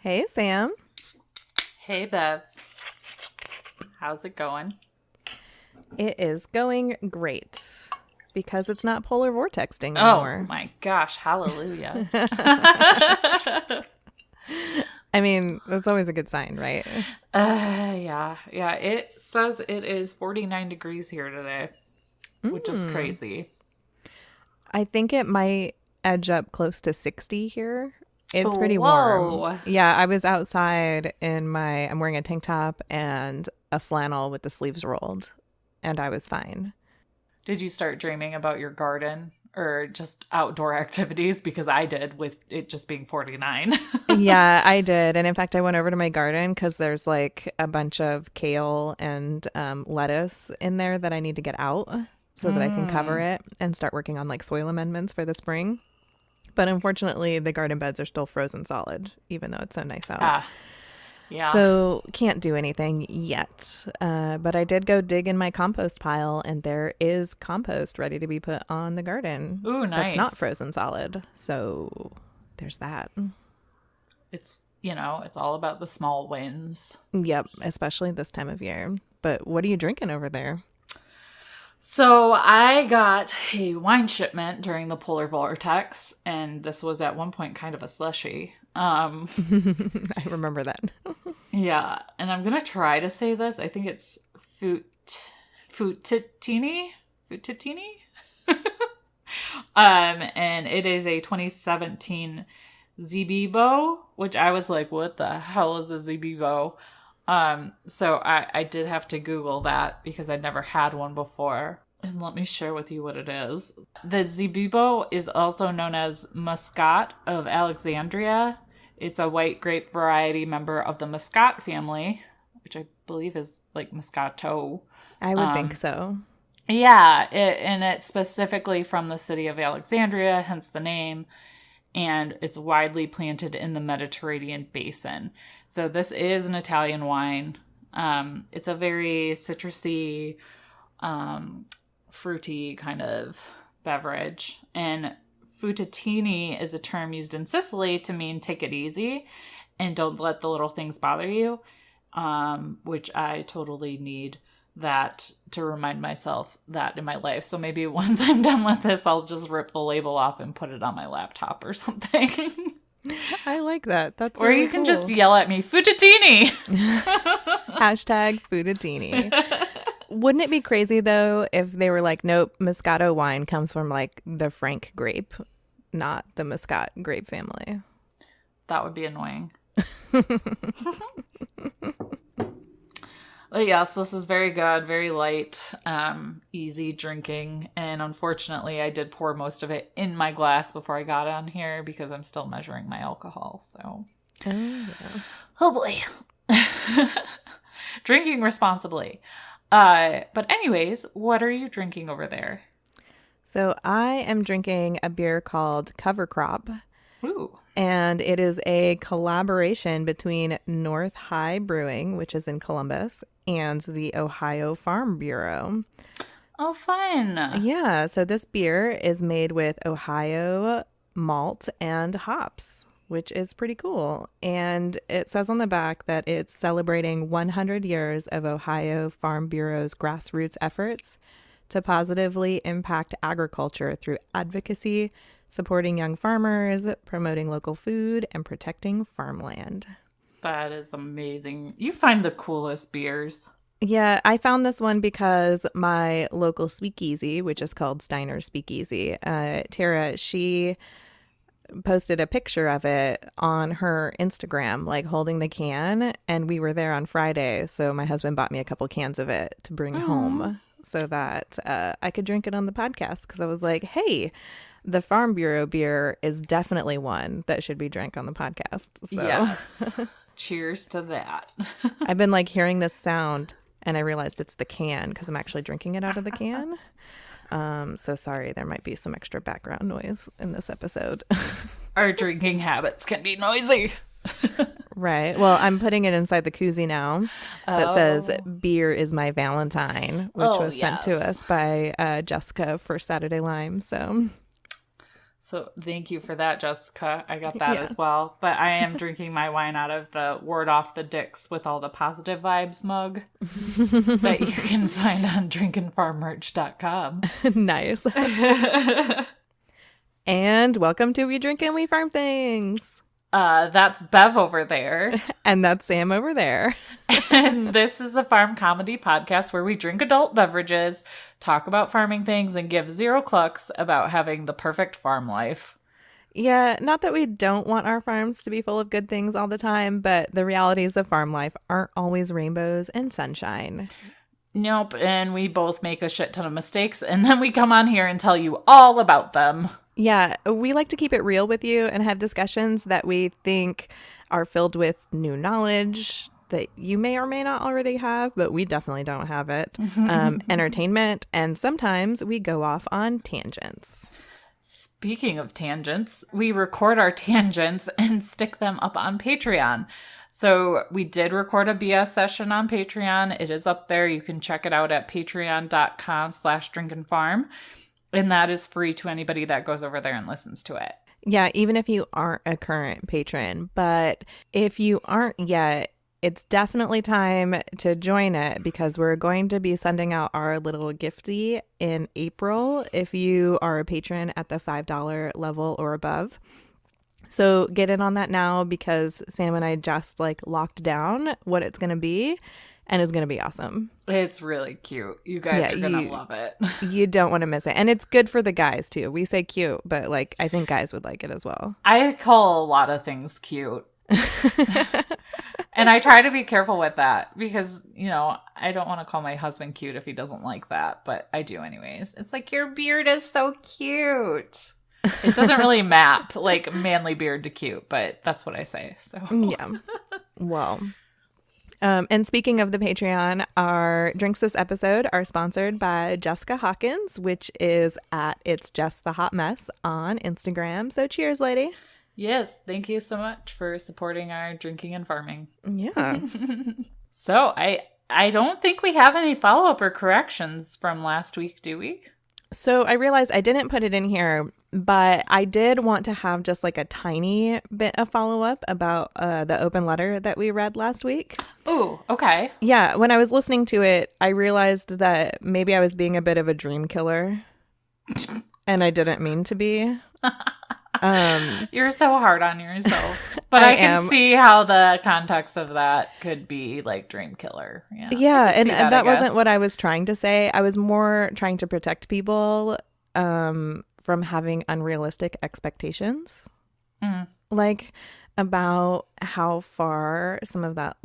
Hey, Sam. Hey, Bev. How's it going? It is going great because it's not polar vortexing Oh anymore. my gosh, hallelujah. I mean, that's always a good sign, right? Yeah. It says it is 49 degrees here today, which is crazy. I think it might edge up close to 60 here. It's pretty warm. Whoa. Yeah, I was outside I'm wearing a tank top and a flannel with the sleeves rolled, and I was fine. Did you start dreaming about your garden or just outdoor activities? Because I did with it just being 49. Yeah, I did. And in fact, I went over to my garden because there's like a bunch of kale and lettuce in there that I need to get out so that I can cover it and start working on like soil amendments for the spring. But unfortunately, the garden beds are still frozen solid, even though it's so nice out. Ah, yeah. So can't do anything yet. But I did go dig in my compost pile, and there is compost ready to be put on the garden. Ooh, That's not nice. frozen solid. So there's that. It's all about the small wins. Yep, especially this time of year. But what are you drinking over there? So I got a wine shipment during the Polar Vortex, and this was at one point kind of a slushy. I remember that. Yeah, and I'm gonna try to say this. I think it's Futitini, Futitini. And it is a 2017 Zebibo, which I was like, what the hell is a Zebibo? So I did have to Google that because I'd never had one before. And let me share with you what it is. The Zebibo is also known as Muscat of Alexandria. It's a white grape variety member of the Muscat family, which I believe is like Moscato. I would think so. Yeah, and it's specifically from the city of Alexandria, hence the name, and it's widely planted in the Mediterranean basin. So this is an Italian wine. It's a very citrusy, fruity kind of beverage. And Futatini is a term used in Sicily to mean take it easy and don't let the little things bother you, which I totally need that to remind myself that in my life. So maybe once I'm done with this, I'll just rip the label off and put it on my laptop or something. I like that. That's Or really you can cool. just yell at me, Futatini! Hashtag Futatini. Wouldn't it be crazy though if they were like, nope, Moscato wine comes from like the Frank grape, not the Muscat grape family? That would be annoying. But yes, this is very good, very light, easy drinking. And unfortunately, I did pour most of it in my glass before I got on here because I'm still measuring my alcohol. So, Oh, yeah. oh boy. Drinking responsibly. But anyways, what are you drinking over there? So I am drinking a beer called Cover Crop, Ooh. and it is a collaboration between North High Brewing, which is in Columbus, and the Ohio Farm Bureau. Oh, fun. Yeah, so this beer is made with Ohio malt and hops, which is pretty cool. And it says on the back that it's celebrating 100 years of Ohio Farm Bureau's grassroots efforts to positively impact agriculture through advocacy, supporting young farmers, promoting local food, and protecting farmland. That is amazing. You find the coolest beers. Yeah, I found this one because my local speakeasy, which is called Steiner Speakeasy, Tara, she posted a picture of it on her Instagram, like holding the can, and we were there on Friday, so my husband bought me a couple cans of it to bring home so that I could drink it on the podcast, because I was like, hey, the Farm Bureau beer is definitely one that should be drank on the podcast. So Yes. Cheers to that. I've been like hearing this sound, and I realized it's the can because I'm actually drinking it out of the can. So sorry, there might be some extra background noise in this episode. Our drinking habits can be noisy. Right. Well, I'm putting it inside the koozie now that says "Beer is my Valentine," which was sent to us by Jessica for Saturday Lime. So So thank you for that, Jessica. I got that Yeah. as well. But I am drinking my wine out of the Ward Off the Dicks with all the positive vibes mug that you can find on drinkinfarmmerch.com. Nice. And welcome to We Drink and We Farm Things. That's Bev over there. And that's Sam over there. And this is the Farm Comedy Podcast where we drink adult beverages, talk about farming things, and give zero clucks about having the perfect farm life. Yeah, not that we don't want our farms to be full of good things all the time, but the realities of farm life aren't always rainbows and sunshine. Nope, and we both make a shit ton of mistakes, and then we come on here and tell you all about them. Yeah, we like to keep it real with you and have discussions that we think are filled with new knowledge that you may or may not already have, but we definitely don't have it. Entertainment, and sometimes we go off on tangents. Speaking of tangents, we record our tangents and stick them up on Patreon. So we did record a BS session on Patreon. It is up there. You can check it out at patreon.com/drinkandfarm. And that is free to anybody that goes over there and listens to it. Yeah, even if you aren't a current patron. But if you aren't yet, it's definitely time to join it because we're going to be sending out our little gifty in April if you are a patron at the $5 level or above. So get in on that now because Sam and I just locked down what it's going to be, and it's going to be awesome. It's really cute. You guys are going to love it. You don't want to miss it. And it's good for the guys too. We say cute, but I think guys would like it as well. I call a lot of things cute. And I try to be careful with that because, I don't want to call my husband cute if he doesn't like that, but I do anyways. It's like, your beard is so cute. It doesn't really map manly beard to cute, but that's what I say. So yeah. Well, and speaking of the Patreon, our drinks this episode are sponsored by Jessica Hawkins, which is at It's Just the Hot Mess on Instagram. So cheers, lady. Yes, thank you so much for supporting our drinking and farming. Yeah. So I don't think we have any follow-up or corrections from last week, do we? So I realized I didn't put it in here, but I did want to have just a tiny bit of follow-up about the open letter that we read last week. Ooh, okay. Yeah, when I was listening to it, I realized that maybe I was being a bit of a dream killer, and I didn't mean to be. You're so hard on yourself, but I can see how the context of that could be dream killer. Yeah, and that wasn't what I was trying to say. I was more trying to protect people from having unrealistic expectations, about how far some of that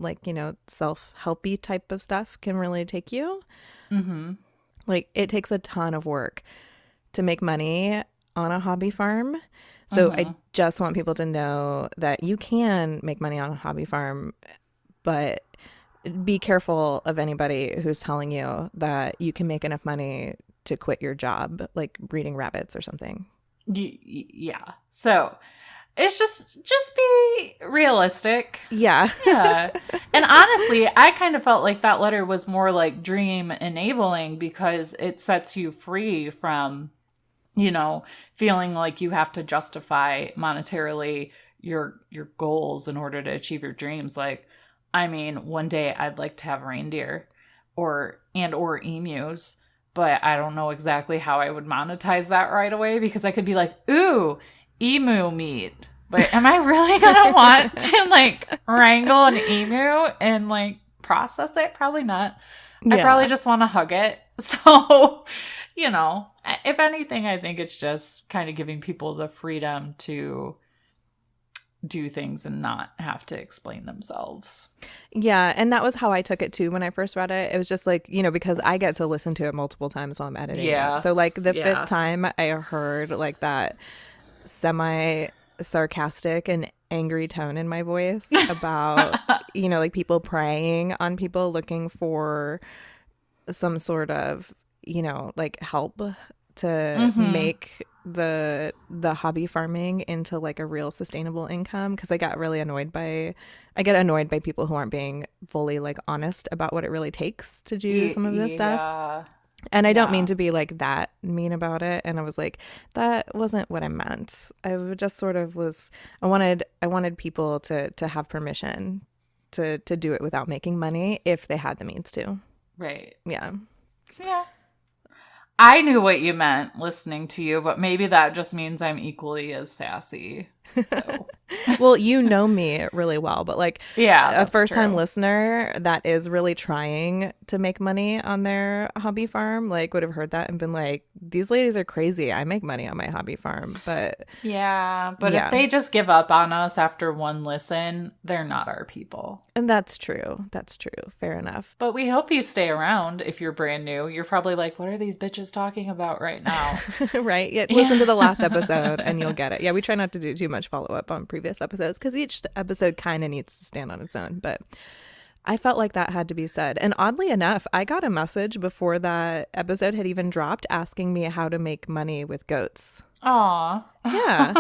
self-helpy type of stuff can really take you. Mm-hmm. It takes a ton of work to make money on a hobby farm. So I just want people to know that you can make money on a hobby farm, but be careful of anybody who's telling you that you can make enough money to quit your job, like breeding rabbits or something. Yeah. So it's just be realistic. Yeah. Yeah. And honestly, I kind of felt like that letter was more dream enabling because it sets you free from feeling like you have to justify monetarily your goals in order to achieve your dreams. One day I'd like to have reindeer or emus, but I don't know exactly how I would monetize that right away because I could be like, ooh, emu meat. But am I really going to want to wrangle an emu and process it? Probably not. Yeah. I probably just want to hug it. So, if anything, I think it's just kind of giving people the freedom to do things and not have to explain themselves. Yeah, and that was how I took it too when I first read it. It was just because I get to listen to it multiple times while I'm editing it. So the fifth time I heard that semi-sarcastic and angry tone in my voice about, people preying on people looking for some sort of, help to make the hobby farming into a real sustainable income, because I get annoyed by people who aren't being fully honest about what it really takes to do some of this stuff. And I don't mean Yeah. to be like that mean about it. And I was like, that wasn't what I meant. Just sort of was, I wanted people to have permission to do it without making money if they had the means to. Right. Yeah. Yeah. I knew what you meant listening to you, but maybe that just means I'm equally as sassy. So, Well, you know me really well, but like yeah, a that's first time true. listener that is really trying to make money on their hobby farm, like would have heard that and been like, these ladies are crazy. I make money on my hobby farm. But Yeah, but if yeah, they just give up on us after one listen, they're not our people. and that's true. That's true. Fair enough. But we hope you stay around if you're brand new. You're probably like, what are these bitches talking about right now? Right? Yeah, listen to the last Yeah. episode and you'll get it. Yeah, we try not to do too much follow up on previous episodes because each episode kind of needs to stand on its own. But I felt like that had to be said. And oddly enough, I got a message before that episode had even dropped asking me how to make money with goats. Aw. Yeah.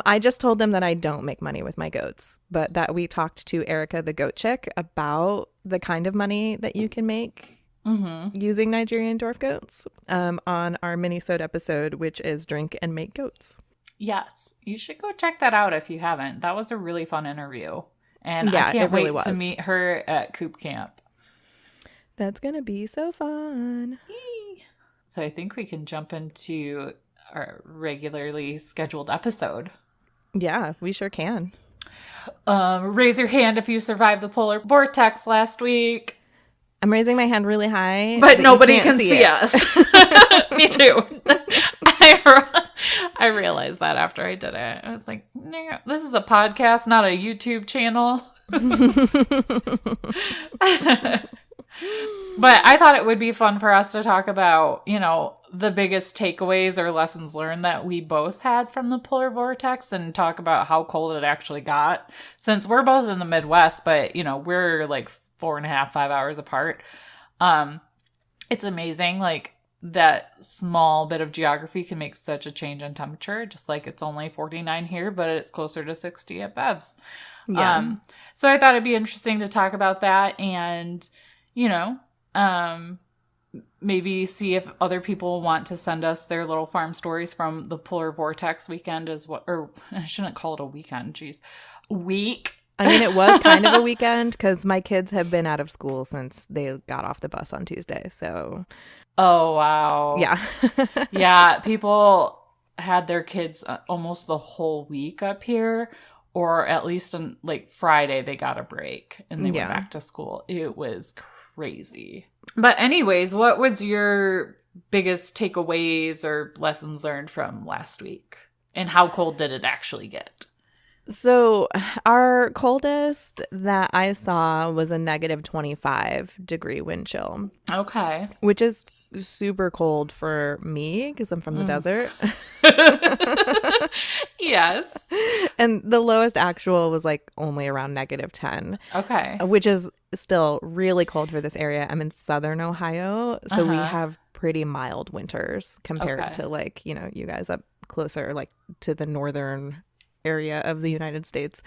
I just told them that I don't make money with my goats, but that we talked to Erica, the goat chick, about the kind of money that you can make using Nigerian dwarf goats on our mini-sode episode, which is Drink and Make Goats. Yes, you should go check that out if you haven't. That was a really fun interview. And I Yeah, can't it really wait to was. meet her at Coop Camp. That's going to be so fun. So I think we can jump into our regularly scheduled episode. Yeah, we sure can. Raise your hand if you survived the polar vortex last week. I'm raising my hand really high, But you nobody can't can see it. us. Me too. I realized that after I did it. I was like, no, this is a podcast, not a YouTube channel. But I thought it would be fun for us to talk about, the biggest takeaways or lessons learned that we both had from the polar vortex and talk about how cold it actually got. Since we're both in the Midwest, but, we're like 4.5, 5 hours apart. It's amazing, like, that small bit of geography can make such a change in temperature, just like it's only 49 here, but it's closer to 60 at Bev's. Yeah. So I thought it'd be interesting to talk about that and, maybe see if other people want to send us their little farm stories from the polar vortex weekend as well. Or I shouldn't call it a weekend. Geez. Week. I mean, it was kind of a weekend because my kids have been out of school since they got off the bus on Tuesday. So, Oh, wow. yeah. Yeah. People had their kids almost the whole week up here, or at least on like Friday, they got a break and they went back to school. It was crazy. But anyways, what was your biggest takeaways or lessons learned from last week? And how cold did it actually get? So, our coldest that I saw was a negative 25-degree wind chill, Okay. which is super cold for me because I'm from the desert. Yes. And the lowest actual was like only around negative 10, Okay. which is still really cold for this area. I'm in southern Ohio, so we have pretty mild winters compared to like, you guys up closer like to the northern area of the United States.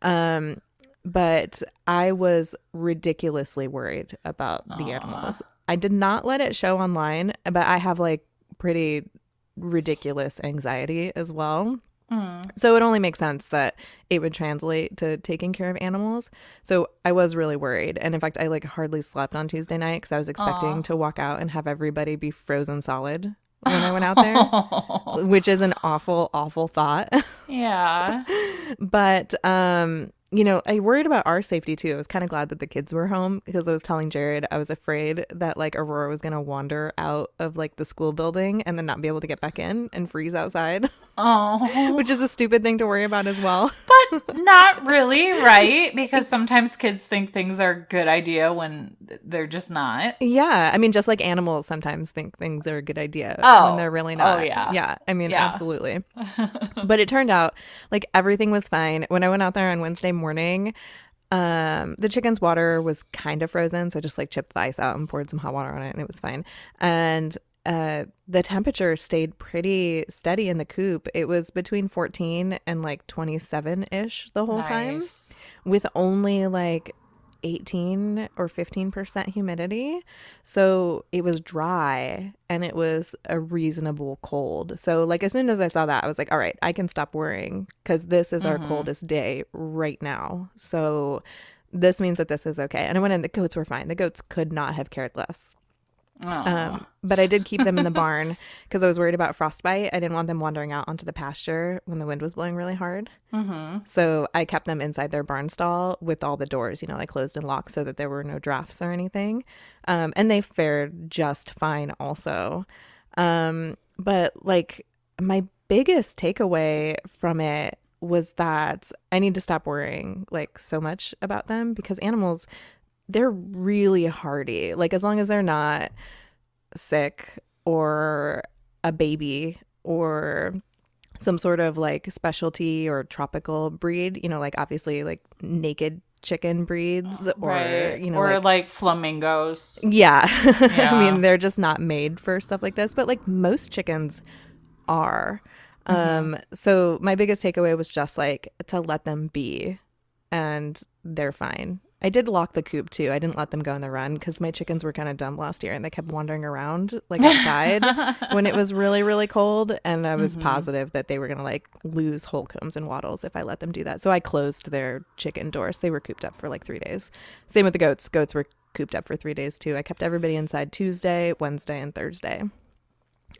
But I was ridiculously worried about the animals. I did not let it show online, but I have like pretty ridiculous anxiety as well. So it only makes sense that it would translate to taking care of animals. So I was really worried. And in fact, I like hardly slept on Tuesday night because I was expecting to walk out and have everybody be frozen solid when I went out there, which is an awful, awful thought. Yeah. But, I worried about our safety too. I was kind of glad that the kids were home because I was telling Jared I was afraid that like Aurora was going to wander out of like the school building and then not be able to get back in and freeze outside, Oh. which is a stupid thing to worry about as well. But not really, right? Because sometimes kids think things are a good idea when they're just not. Yeah. I mean, just like animals sometimes think things are a good idea when they're really not. Oh, yeah. Yeah. I mean, Yeah. absolutely. But it turned out like everything was fine. When I went out there on Wednesday morning, the chicken's water was kind of frozen. So I just like chipped the ice out and poured some hot water on it and it was fine. And the temperature stayed pretty steady in the coop. It was between 14 and like 27-ish the whole time, Nice. with only like 18 or 15% humidity. So it was dry and it was a reasonable cold. So like as soon as I saw that, I was like, all right, I can stop worrying because this is our coldest day right now. So this means that this is okay. And I went in, the goats were fine. The goats could not have cared less. But I did keep them in the barn because I was worried about frostbite. I didn't want them wandering out onto the pasture when the wind was blowing really hard. So I kept them inside their barn stall with all the doors, like closed and locked so that there were no drafts or anything. And they fared just fine also. But like my biggest takeaway from it was that I need to stop worrying like so much about them because animals, they're really hardy. Like as long as they're not sick or a baby or some sort of like specialty or tropical breed, like obviously like naked chicken breeds or right. Or like flamingos. Yeah. Yeah. I mean, they're just not made for stuff like this, but like most chickens are. So my biggest takeaway was just like to let them be and they're fine. I did lock the coop too. I didn't let them go on the run because my chickens were kind of dumb last year and they kept wandering around like outside when it was really, really cold. And I was positive that they were going to like lose whole combs and wattles if I let them do that. So I closed their chicken doors. They were cooped up for like 3 days. Same with the goats. Goats were cooped up for 3 days too. I kept everybody inside Tuesday, Wednesday, and Thursday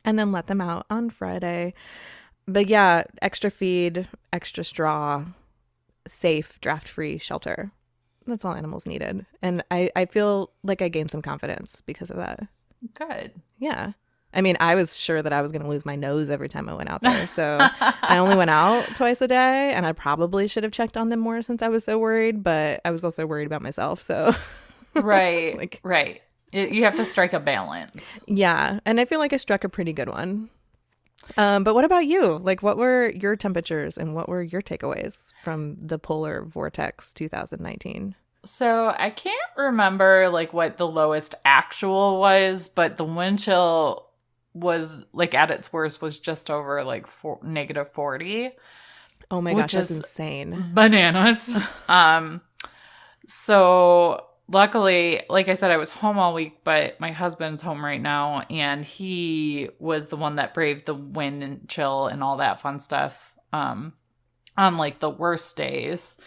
and then let them out on Friday. But yeah, extra feed, extra straw, safe, draft-free shelter. That's all animals needed. And I feel like I gained some confidence because of that. Good. Yeah. I mean, I was sure that I was going to lose my nose every time I went out there. So I only went out twice a day and I probably should have checked on them more since I was so worried. But I was also worried about myself. So right. Right. You have to strike a balance. Yeah. And I feel like I struck a pretty good one. But what about you? Like, what were your temperatures and what were your takeaways from the Polar Vortex 2019? So I can't remember like what the lowest actual was, but the wind chill was like at its worst was just over like negative 40. Oh my gosh, that's insane. Bananas. So luckily, like I said, I was home all week, but my husband's home right now, and he was the one that braved the wind and chill and all that fun stuff on like the worst days.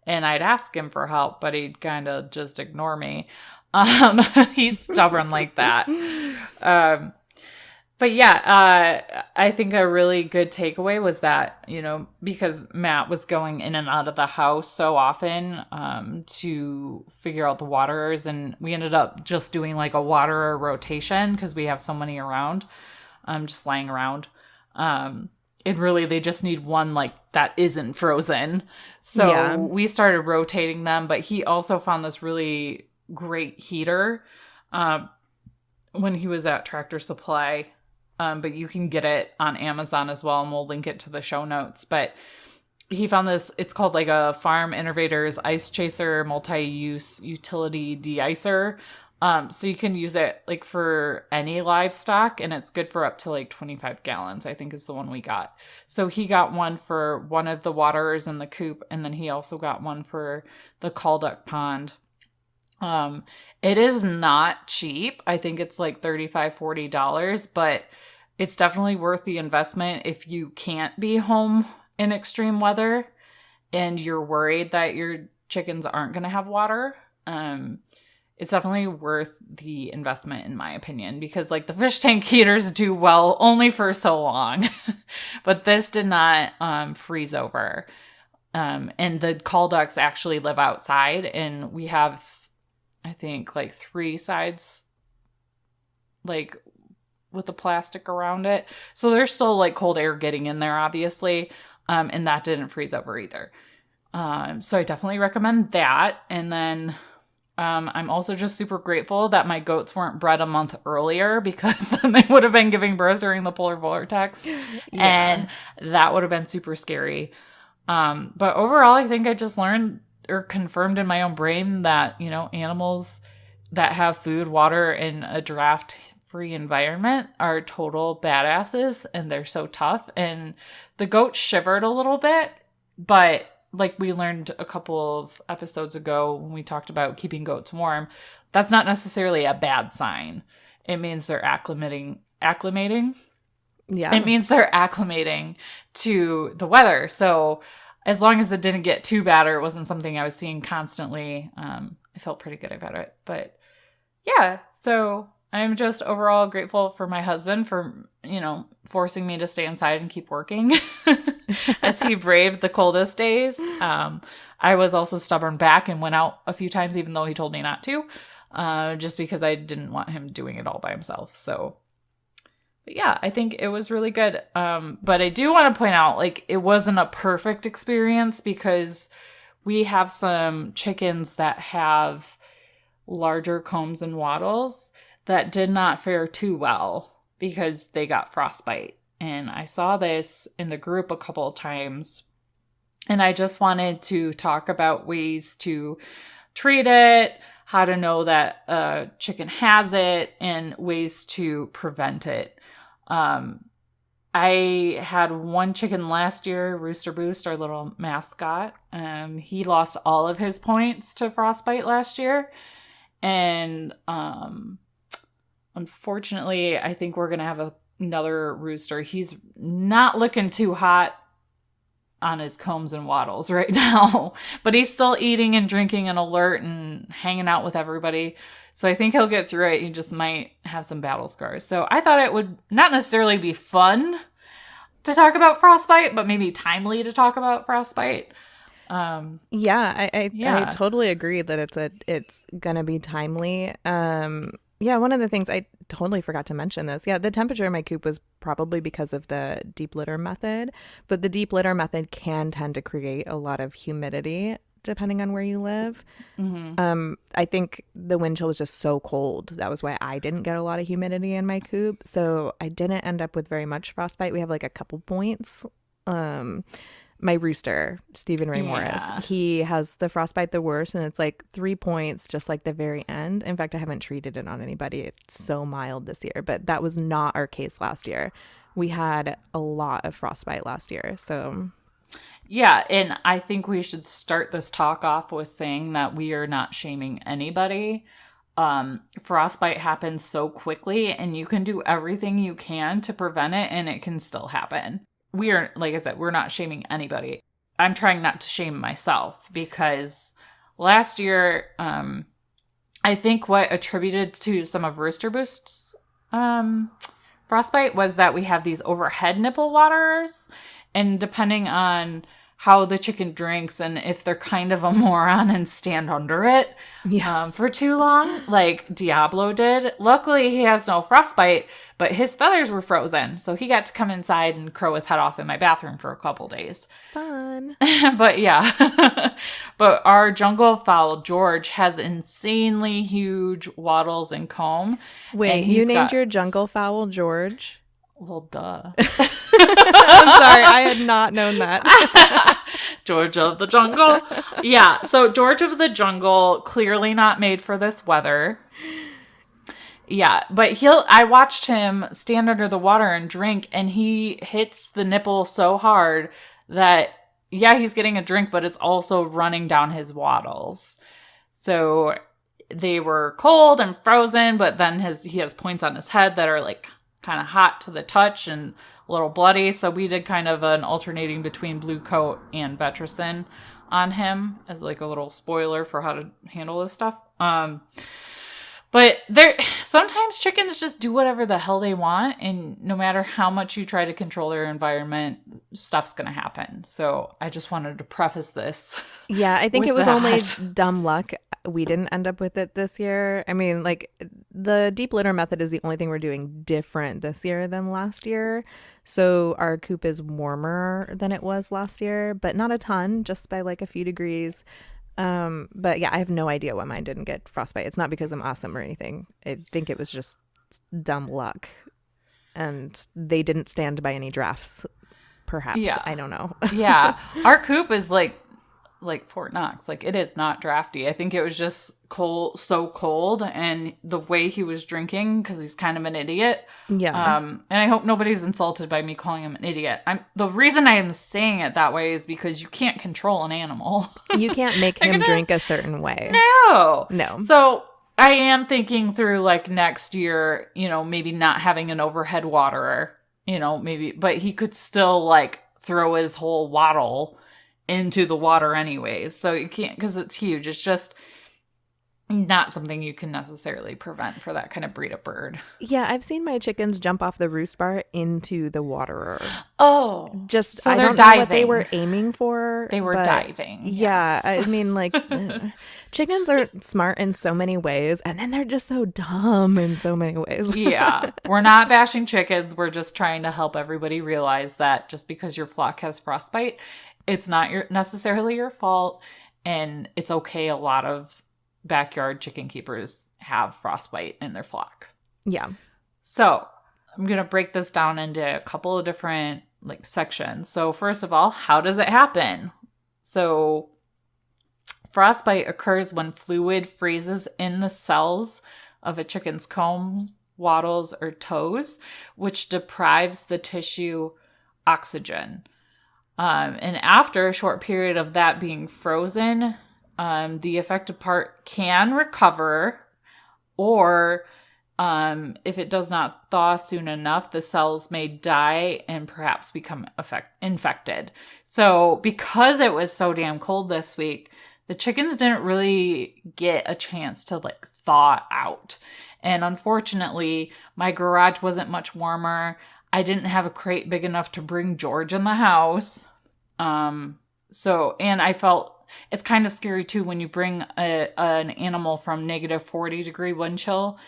And I'd ask him for help, but he'd kind of just ignore me. He's stubborn like that. But yeah, I think a really good takeaway was that, because Matt was going in and out of the house so often to figure out the waterers, and we ended up just doing like a waterer rotation because we have so many around, just laying around. And really, they just need one like that isn't frozen. So we started rotating them, but he also found this really great heater when he was at Tractor Supply. But you can get it on Amazon as well, and we'll link it to the show notes. But he found this, it's called like a Farm Innovators Ice Chaser Multi-Use Utility De-icer. So you can use it like for any livestock, and it's good for up to like 25 gallons, I think is the one we got. So he got one for one of the waterers in the coop, and then he also got one for the Calduck pond. It is not cheap. I think it's like $35-$40, but it's definitely worth the investment if you can't be home in extreme weather and you're worried that your chickens aren't going to have water. It's definitely worth the investment in my opinion, because like the fish tank heaters do well only for so long, but this did not freeze over. And the call ducks actually live outside, and we have, I think, like 3 sides like with the plastic around it. So there's still like cold air getting in there, obviously. And that didn't freeze over either. So I definitely recommend that. And then I'm also just super grateful that my goats weren't bred a month earlier, because then they would have been giving birth during the polar vortex. And that would have been super scary. But overall, I think I just learned or confirmed in my own brain that, animals that have food, water, and a draft-free environment are total badasses, and they're so tough. And the goat shivered a little bit, but like we learned a couple of episodes ago when we talked about keeping goats warm, that's not necessarily a bad sign. It means they're acclimating. It Yeah. means they're acclimating to the weather. So as long as it didn't get too bad or it wasn't something I was seeing constantly, I felt pretty good about it. But yeah, so I'm just overall grateful for my husband for, forcing me to stay inside and keep working as he braved the coldest days. I was also stubborn back and went out a few times, even though he told me not to, just because I didn't want him doing it all by himself. So, but yeah, I think it was really good. But I do want to point out, like, it wasn't a perfect experience because we have some chickens that have larger combs and wattles that did not fare too well because they got frostbite. And I saw this in the group a couple of times. And I just wanted to talk about ways to treat it, how to know that a chicken has it, and ways to prevent it. I had one chicken last year, Rooster Boost, our little mascot. He lost all of his points to frostbite last year. And unfortunately, I think we're going to have another rooster. He's not looking too hot on his combs and wattles right now, but he's still eating and drinking and alert and hanging out with everybody. So I think he'll get through it. He just might have some battle scars. So I thought it would not necessarily be fun to talk about frostbite, but maybe timely to talk about frostbite. I totally agree that it's gonna be timely. One of the things I totally forgot to mention this. Yeah, the temperature in my coop was probably because of the deep litter method, but the deep litter method can tend to create a lot of humidity depending on where you live. Mm-hmm. I think the wind chill was just so cold. That was why I didn't get a lot of humidity in my coop. So I didn't end up with very much frostbite. We have like a couple points. My rooster, Stephen Ray Morris, he has the frostbite the worst, and it's like 3 points, just like the very end. In fact, I haven't treated it on anybody. It's so mild this year, but that was not our case last year. We had a lot of frostbite last year, so... Yeah, and I think we should start this talk off with saying that we are not shaming anybody. Frostbite happens so quickly, and you can do everything you can to prevent it, and it can still happen. We are, like I said, we're not shaming anybody. I'm trying not to shame myself because last year, I think what attributed to some of Rooster Boost's frostbite was that we have these overhead nipple waterers, and depending on how the chicken drinks and if they're kind of a moron and stand under it for too long, like Diablo did. Luckily, he has no frostbite, but his feathers were frozen, so he got to come inside and crow his head off in my bathroom for a couple days. Fun. But yeah. But our jungle fowl, George, has insanely huge wattles and comb. Wait, and you named your jungle fowl George? Well, duh. I'm sorry, I had not known that. George of the jungle. Yeah, so George of the jungle, clearly not made for this weather. Yeah, but I watched him stand under the water and drink, and he hits the nipple so hard that, yeah, he's getting a drink, but it's also running down his wattles. So they were cold and frozen, but then he has points on his head that are like kind of hot to the touch and a little bloody. So we did kind of an alternating between blue coat and Betricin on him as like a little spoiler for how to handle this stuff. But sometimes chickens just do whatever the hell they want, and no matter how much you try to control their environment, stuff's going to happen. So I just wanted to preface this. Yeah, I think it was only dumb luck. We didn't end up with it this year. I mean, like, the deep litter method is the only thing we're doing different this year than last year. So our coop is warmer than it was last year, but not a ton, just by like a few degrees. But yeah, I have no idea why mine didn't get frostbite. It's not because I'm awesome or anything. I think it was just dumb luck. And they didn't stand by any drafts, perhaps. Yeah. I don't know. Yeah. Our coop is like like Fort Knox. Like, it is not drafty. I think it was just cold, so cold, and the way he was drinking, because he's kind of an idiot. Yeah. And I hope nobody's insulted by me calling him an idiot. The reason I am saying it that way is because you can't control an animal. You can't make him drink a certain way. No. No. So I am thinking through, like, next year, maybe not having an overhead waterer, maybe, but he could still, like, throw his whole wattle into the water anyways. So you can't, because it's huge. It's just not something you can necessarily prevent for that kind of breed of bird. Yeah, I've seen my chickens jump off the roost bar into the waterer. Oh. Just, so I they're don't diving. know what they were aiming for. They were diving. Yeah, yes. I mean, like, chickens are smart in so many ways, and then they're just so dumb in so many ways. Yeah. We're not bashing chickens. We're just trying to help everybody realize that just because your flock has frostbite, it's not necessarily your fault, and it's okay. A lot of backyard chicken keepers have frostbite in their flock. Yeah. So I'm going to break this down into a couple of different like sections. So first of all, how does it happen? So frostbite occurs when fluid freezes in the cells of a chicken's comb, wattles, or toes, which deprives the tissue oxygen. And after a short period of that being frozen, the affected part can recover, or if it does not thaw soon enough, the cells may die and perhaps become infected. So because it was so damn cold this week, the chickens didn't really get a chance to like thaw out. And unfortunately, my garage wasn't much warmer. I didn't have a crate big enough to bring George in the house. And I felt it's kind of scary too when you bring an animal from -40 degree wind chill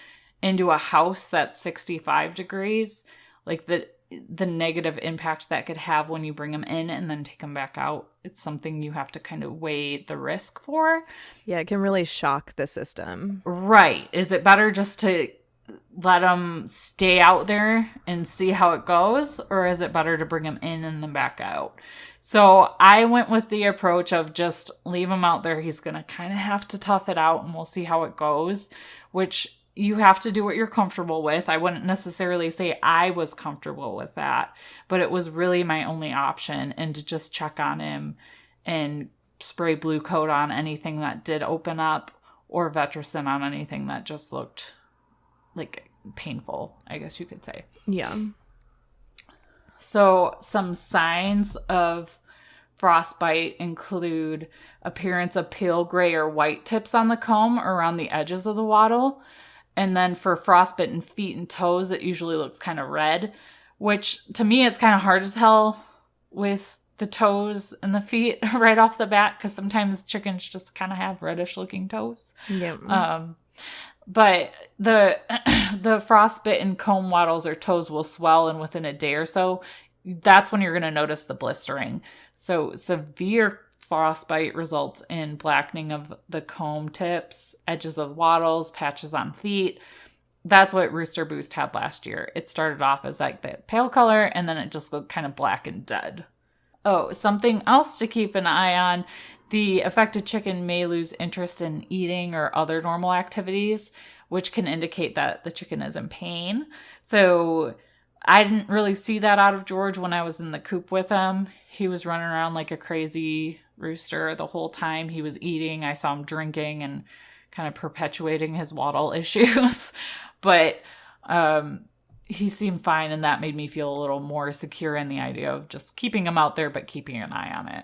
into a house that's 65 degrees. Like the negative impact that could have when you bring them in and then take them back out. It's something you have to kind of weigh the risk for. Yeah, it can really shock the system. Right. Is it better just to let them stay out there and see how it goes? Or is it better to bring them in and then back out? So I went with the approach of just leave him out there. He's going to kind of have to tough it out and we'll see how it goes, which you have to do what you're comfortable with. I wouldn't necessarily say I was comfortable with that, but it was really my only option, and to just check on him and spray blue coat on anything that did open up or Vetricin on anything that just looked like painful, I guess you could say. Yeah. So some signs of frostbite include appearance of pale gray or white tips on the comb around the edges of the wattle. And then for frostbitten feet and toes, it usually looks kind of red, which to me, it's kind of hard to tell with the toes and the feet right off the bat, because sometimes chickens just kind of have reddish looking toes. Yeah. But the frostbitten comb wattles or toes will swell, and within a day or so, that's when you're going to notice the blistering. So severe frostbite results in blackening of the comb tips, edges of wattles, patches on feet. That's what Rooster Boost had last year. It started off as like the pale color, and then it just looked kind of black and dead. Oh, something else to keep an eye on. The affected chicken may lose interest in eating or other normal activities, which can indicate that the chicken is in pain. So I didn't really see that out of George when I was in the coop with him. He was running around like a crazy rooster the whole time he was eating. I saw him drinking and kind of perpetuating his wattle issues. But he seemed fine, and that made me feel a little more secure in the idea of just keeping him out there, but keeping an eye on it.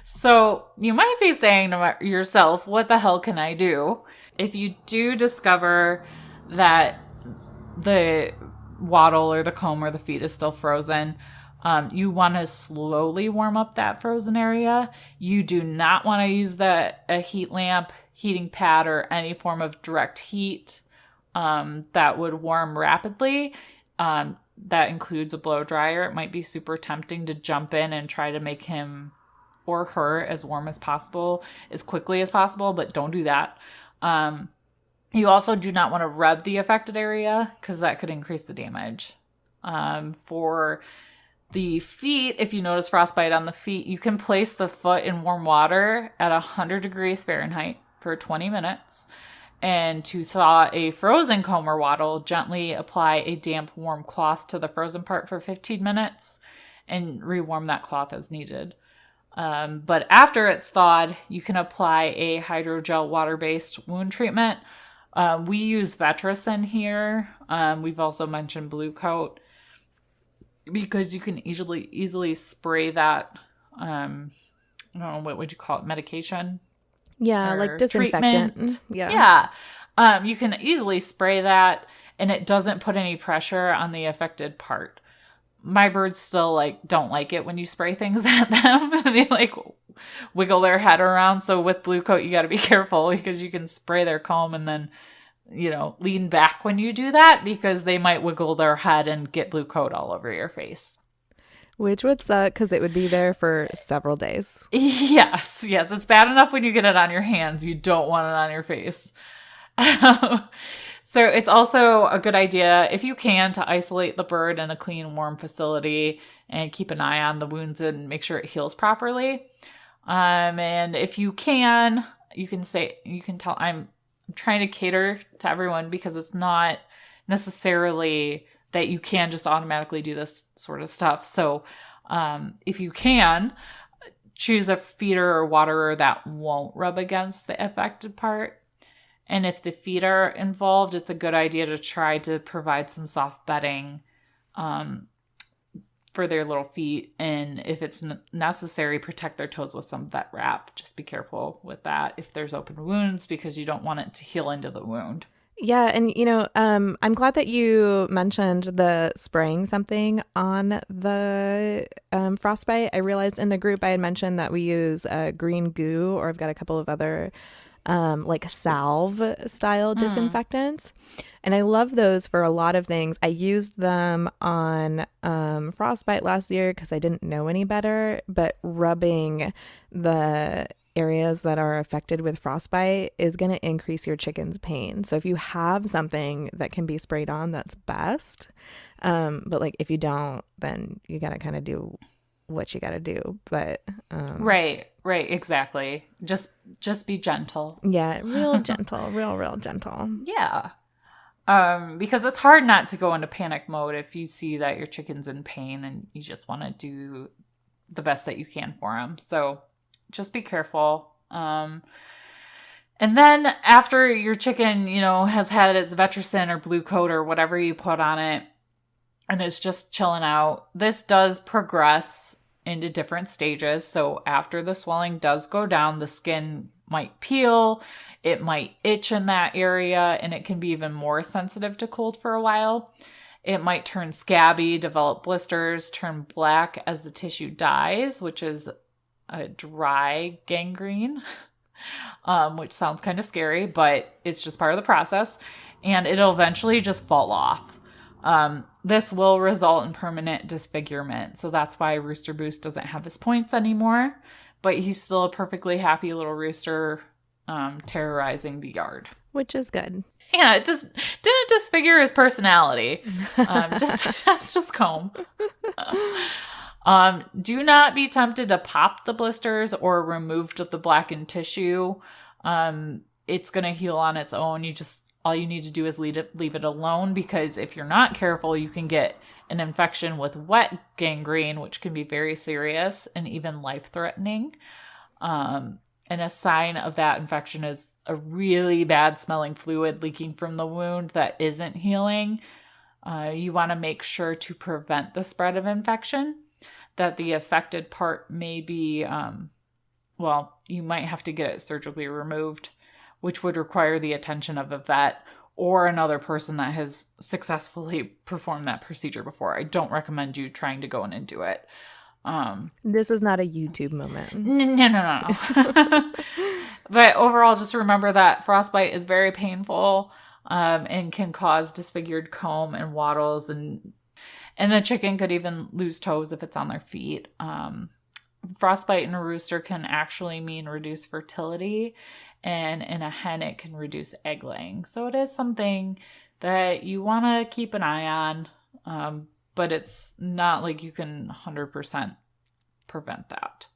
So you might be saying to yourself, what the hell can I do? If you do discover that the wattle or the comb or the feet is still frozen, you want to slowly warm up that frozen area. You do not want to use a heat lamp, heating pad, or any form of direct heat that would warm rapidly. That includes a blow dryer. It might be super tempting to jump in and try to make him or her as warm as possible, as quickly as possible, but don't do that. You also do not want to rub the affected area, because that could increase the damage. For The feet, if you notice frostbite on the feet, you can place the foot in warm water at 100 degrees Fahrenheit for 20 minutes. And to thaw a frozen comb or wattle, gently apply a damp, warm cloth to the frozen part for 15 minutes and rewarm that cloth as needed. But after it's thawed, you can apply a hydrogel water-based wound treatment. We use Vetricin here. We've also mentioned Blue Coat because you can easily spray that. I don't know, what would you call it? Medication? Yeah, like disinfectant. Treatment. Yeah. You can easily spray that, and it doesn't put any pressure on the affected part. My birds still don't like it when you spray things at them. They wiggle their head around. So with Blue Coat, you got to be careful because you can spray their comb and then, lean back when you do that because they might wiggle their head and get Blue Coat all over your face. Which would suck because it would be there for several days. Yes. It's bad enough when you get it on your hands. You don't want it on your face. So it's also a good idea, if you can, to isolate the bird in a clean, warm facility and keep an eye on the wounds and make sure it heals properly. And if you can tell I'm trying to cater to everyone because it's not necessarily that you can just automatically do this sort of stuff. So if you can, choose a feeder or waterer that won't rub against the affected part. And if the feet are involved, it's a good idea to try to provide some soft bedding for their little feet. And if it's necessary, protect their toes with some vet wrap. Just be careful with that if there's open wounds because you don't want it to heal into the wound. Yeah, and I'm glad that you mentioned the spraying something on the frostbite. I realized in the group I had mentioned that we use green goo, or I've got a couple of other salve style disinfectants. And I love those for a lot of things. I used them on frostbite last year because I didn't know any better, but rubbing the areas that are affected with frostbite is going to increase your chicken's pain. So if you have something that can be sprayed on, that's best. But if you don't, then you got to kind of do what you got to do. But right, exactly. Just be gentle. Yeah, real gentle, real gentle. Yeah. Because it's hard not to go into panic mode if you see that your chicken's in pain and you just want to do the best that you can for them. So just be careful. And then after your chicken, has had its Vetricin or Blue Coat or whatever you put on it, and it's just chilling out, this does progress into different stages. So after the swelling does go down, the skin might peel, it might itch in that area, and it can be even more sensitive to cold for a while. It might turn scabby, develop blisters, turn black as the tissue dies, which is a dry gangrene, which sounds kind of scary, but it's just part of the process, and it'll eventually just fall off. This will result in permanent disfigurement. So that's why Rooster Boost doesn't have his points anymore, but he's still a perfectly happy little rooster, terrorizing the yard. Which is good. Yeah, it just didn't disfigure his personality. Just comb. Do not be tempted to pop the blisters or remove the blackened tissue. It's going to heal on its own. All you need to do is leave it alone, because if you're not careful, you can get an infection with wet gangrene, which can be very serious and even life-threatening. And a sign of that infection is a really bad smelling fluid leaking from the wound that isn't healing. You want to make sure to prevent the spread of infection, that the affected part may be, you might have to get it surgically removed, which would require the attention of a vet or another person that has successfully performed that procedure before. I don't recommend you trying to go in and do it. This is not a YouTube moment. No. But overall, just remember that frostbite is very painful, and can cause disfigured comb and wattles, and the chicken could even lose toes if it's on their feet. Frostbite in a rooster can actually mean reduced fertility, and in a hen it can reduce egg laying. So it is something that you want to keep an eye on. but it's not like you can 100% prevent that.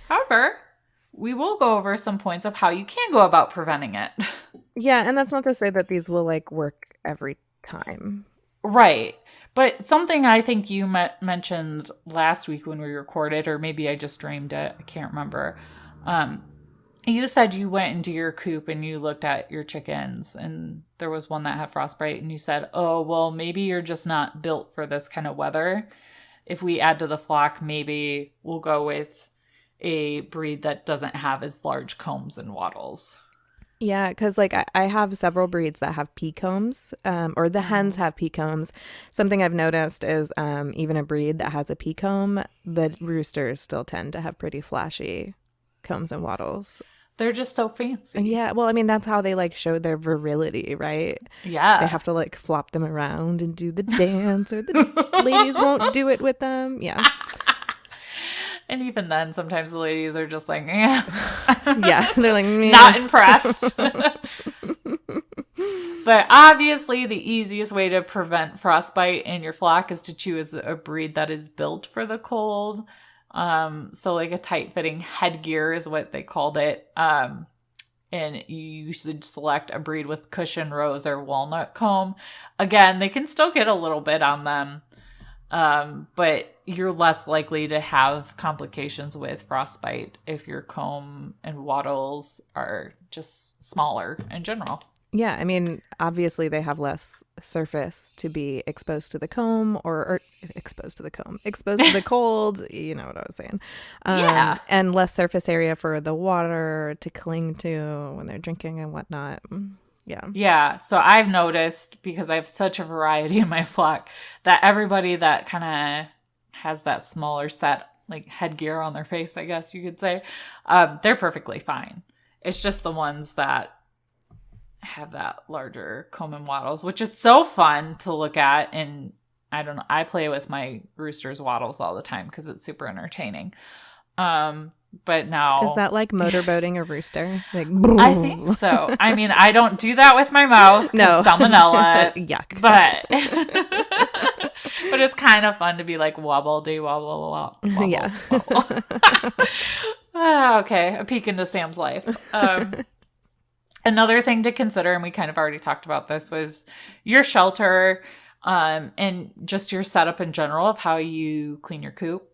However, we will go over some points of how you can go about preventing it. Yeah, and that's not to say that these will like work every time. Right. But something I think you mentioned last week when we recorded, or maybe I just dreamed it, I can't remember. You said you went into your coop and you looked at your chickens and there was one that had frostbite and you said, oh, well, maybe you're just not built for this kind of weather. If we add to the flock, maybe we'll go with a breed that doesn't have as large combs and wattles. Yeah, because like I have several breeds that have pea combs, or the hens have pea combs. Something I've noticed is even a breed that has a pea comb, the roosters still tend to have pretty flashy combs and wattles. They're just so fancy. Yeah, well, I mean, that's how they like show their virility, right? Yeah. They have to like flop them around and do the dance, or the ladies won't do it with them. Yeah. And even then, sometimes the ladies are just like, eh. Yeah, they're like, meh. Not impressed. But obviously, the easiest way to prevent frostbite in your flock is to choose a breed that is built for the cold. So like a tight-fitting headgear is what they called it. And you should select a breed with cushion, rose, or walnut comb. Again, they can still get a little bit on them. But you're less likely to have complications with frostbite if your comb and wattles are just smaller in general. Yeah, I mean, obviously they have less surface to be exposed to the comb or exposed to the comb, exposed to the cold, you know what I was saying. Yeah. And less surface area for the water to cling to when they're drinking and whatnot. Yeah. Yeah. So I've noticed, because I have such a variety in my flock, that everybody that kind of has that smaller set, like headgear on their face, I guess you could say, they're perfectly fine. It's just the ones that have that larger comb and wattles, which is so fun to look at. And I don't know, I play with my rooster's wattles all the time because it's super entertaining. But now, is that like motorboating a rooster? Like, I think so. I mean, I don't do that with my mouth. No. Salmonella. Yuck. But but it's kind of fun to be like wobble de wobble wobble. Yeah. Wobble. Okay, a peek into Sam's life. Another thing to consider, and we kind of already talked about this, was your shelter, and just your setup in general of how you clean your coop.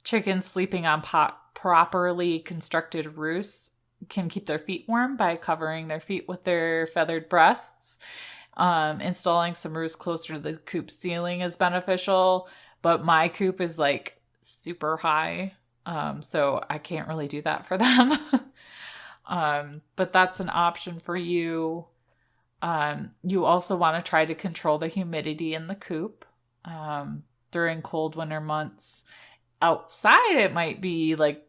Chickens sleeping on properly constructed roosts can keep their feet warm by covering their feet with their feathered breasts. Installing some roosts closer to the coop ceiling is beneficial, but my coop is like super high, so I can't really do that for them. But that's an option for you. You also want to try to control the humidity in the coop during cold winter months. Outside, it might be like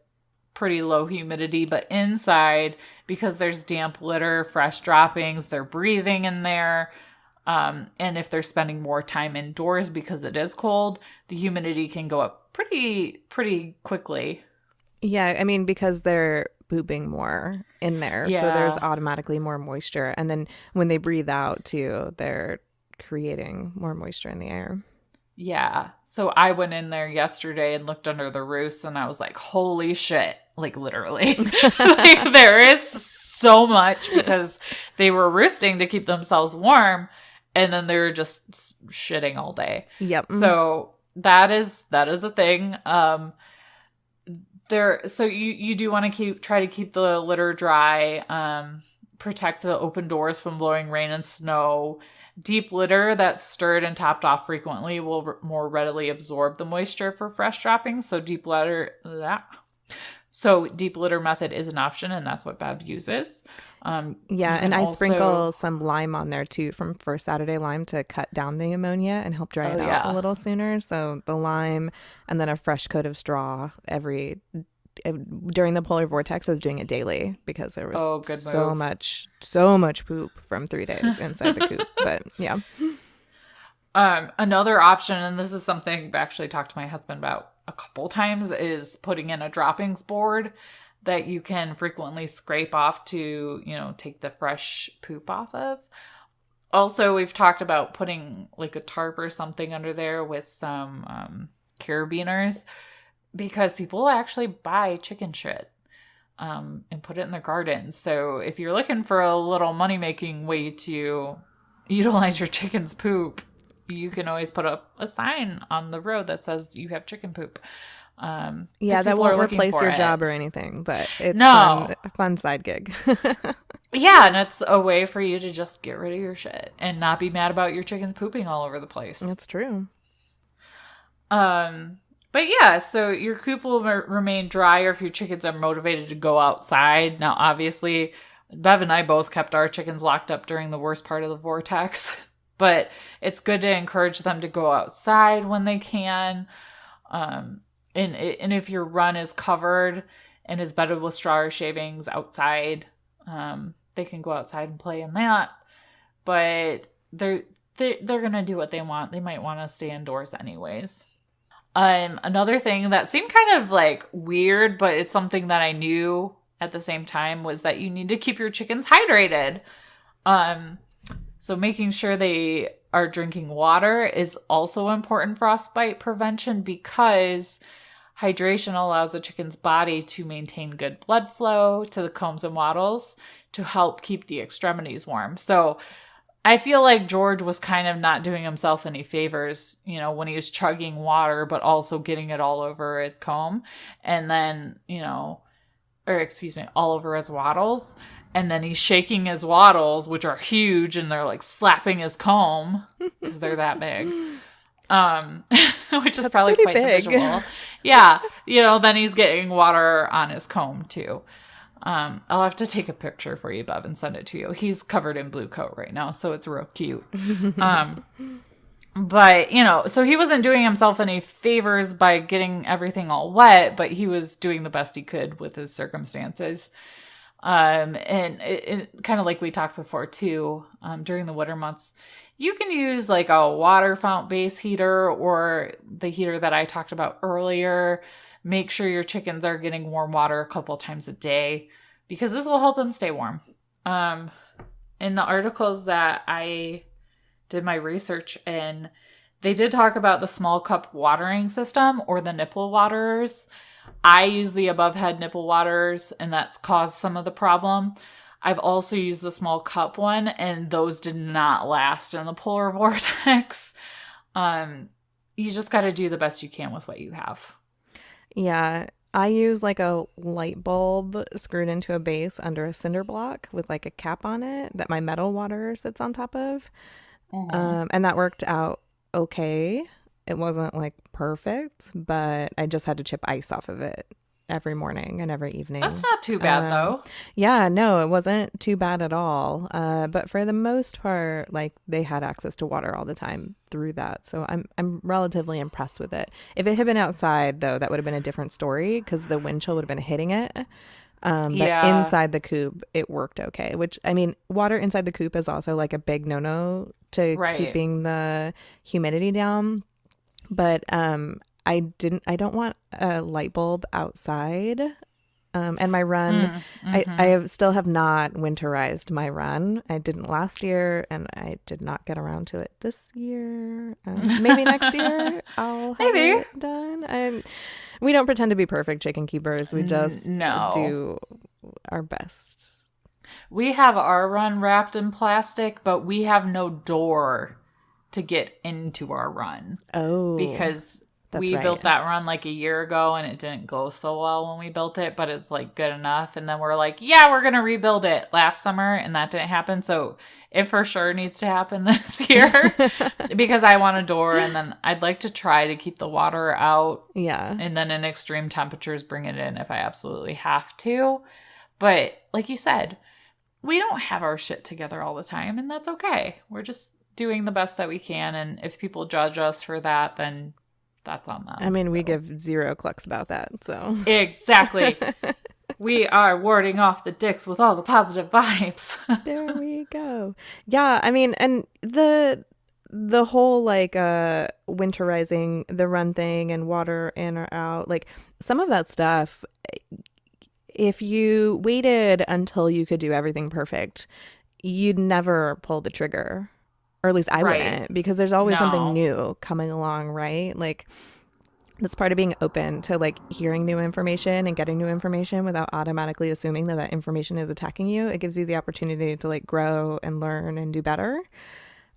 pretty low humidity, but inside, because there's damp litter, fresh droppings, they're breathing in there. And if they're spending more time indoors because it is cold, the humidity can go up pretty quickly. Yeah, I mean, because they're pooping more in there. Yeah. So there's automatically more moisture. And then when they breathe out too, they're creating more moisture in the air. Yeah. So I went in there yesterday and looked under the roost and I was like, holy shit. Like literally. Like, there is so much, because they were roosting to keep themselves warm and then they were just shitting all day. Yep. So that is the thing. So you do want to try to keep the litter dry, protect the open doors from blowing rain and snow. Deep litter that's stirred and topped off frequently will more readily absorb the moisture for fresh droppings. So deep litter method is an option, and that's what Bev uses. Yeah, and I sprinkle some lime on there too from First Saturday Lime to cut down the ammonia and help dry it out a little sooner. So the lime and then a fresh coat of straw during the Polar Vortex. I was doing it daily because there was so much poop from 3 days inside the coop. But yeah. Another option, and this is something I actually talked to my husband about a couple times, is putting in a droppings board that you can frequently scrape off to, take the fresh poop off of. Also, we've talked about putting like a tarp or something under there with some carabiners because people actually buy chicken shit and put it in their gardens. So if you're looking for a little money making way to utilize your chicken's poop, you can always put up a sign on the road that says you have chicken poop. Yeah, Because that people are won't looking replace for your it. job or anything, but it's No. fun side gig. Yeah, and it's a way for you to just get rid of your shit and not be mad about your chickens pooping all over the place. That's true. But yeah, so your coop will remain drier if your chickens are motivated to go outside. Now, obviously, Bev and I both kept our chickens locked up during the worst part of the vortex, but it's good to encourage them to go outside when they can. And if your run is covered and is bedded with straw or shavings outside, they can go outside and play in that. But they're gonna do what they want. They might want to stay indoors anyways. Another thing that seemed kind of like weird, but it's something that I knew at the same time was that you need to keep your chickens hydrated. So making sure they are drinking water is also important frostbite prevention because hydration allows the chicken's body to maintain good blood flow to the combs and wattles to help keep the extremities warm. So I feel like George was kind of not doing himself any favors, you know, when he was chugging water, but also getting it all over his comb and then, you know, or excuse me, all over his wattles. And then he's shaking his wattles, which are huge, and they're like slapping his comb because they're that big. Which is That's probably pretty quite big. the visual. Yeah. You know, then he's getting water on his comb too. I'll have to take a picture for you, Bev, and send it to you. He's covered in blue coat right now, so it's real cute. But, you know, so he wasn't doing himself any favors by getting everything all wet, but he was doing the best he could with his circumstances. And it kind of like we talked before too, during the winter months, you can use like a water fount base heater or the heater that I talked about earlier. Make sure your chickens are getting warm water a couple times a day because this will help them stay warm. In the articles that I did my research in, they did talk about the small cup watering system or the nipple waterers. I use the above head nipple waterers, and that's caused some of the problem. I've also used the small cup one, and those did not last in the polar vortex. You just got to do the best you can with what you have. Yeah, I use like a light bulb screwed into a base under a cinder block with like a cap on it that my metal water sits on top of. And that worked out okay. It wasn't like perfect, but I just had to chip ice off of it every morning and every evening. That's not too bad though. Yeah, no, it wasn't too bad at all. But for the most part, like they had access to water all the time through that. So I'm relatively impressed with it. If it had been outside though, that would have been a different story because the wind chill would have been hitting it. But Yeah. inside the coop, it worked okay. Which I mean, water inside the coop is also like a big no-no to Right. keeping the humidity down. But I don't want a light bulb outside. And my run, still have not winterized my run. I didn't last year, and I did not get around to it this year. Maybe next year I'll have Maybe. it done. And we don't pretend to be perfect chicken keepers. We just No. do our best. We have our run wrapped in plastic, but we have no door to get into our run. Oh, Because that's we right. built that run like a year ago and it didn't go so well when we built it, but it's like good enough. And then we're like, yeah, we're going to rebuild it last summer. And that didn't happen. So it for sure needs to happen this year because I want a door. And then I'd like to try to keep the water out. Yeah. And then in extreme temperatures, bring it in if I absolutely have to. But like you said, we don't have our shit together all the time. And that's okay. We're just doing the best that we can. And if people judge us for that, then that's on them. I mean, we So. give zero clucks about that. So Exactly. We are warding off the dicks with all the positive vibes. there we go. Yeah, I mean, and the whole like winterizing the run thing and water in or out, like some of that stuff, if you waited until you could do everything perfect, you'd never pull the trigger or at least I Right. wouldn't, because there's always something No. new coming along, right? Like that's part of being open to like hearing new information and getting new information without automatically assuming that that information is attacking you. It gives you the opportunity to like grow and learn and do better.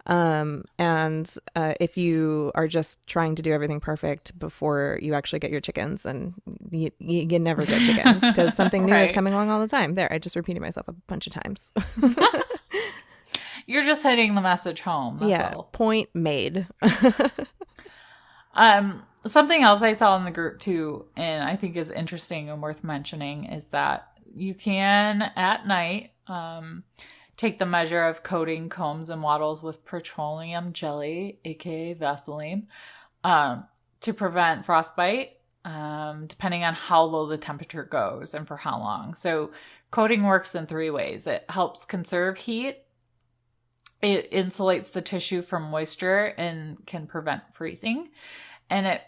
And if you are just trying to do everything perfect before you actually get your chickens, and you never get chickens because something new is Right. coming along all the time. There, I just repeated myself a bunch of times. You're just hitting the message home. That's Yeah, all. point made. Something else I saw in the group too, and I think is interesting and worth mentioning, is that you can at night take the measure of coating combs and wattles with petroleum jelly, aka Vaseline, to prevent frostbite, depending on how low the temperature goes and for how long. So coating works in 3 ways. It helps conserve heat. It insulates the tissue from moisture and can prevent freezing. And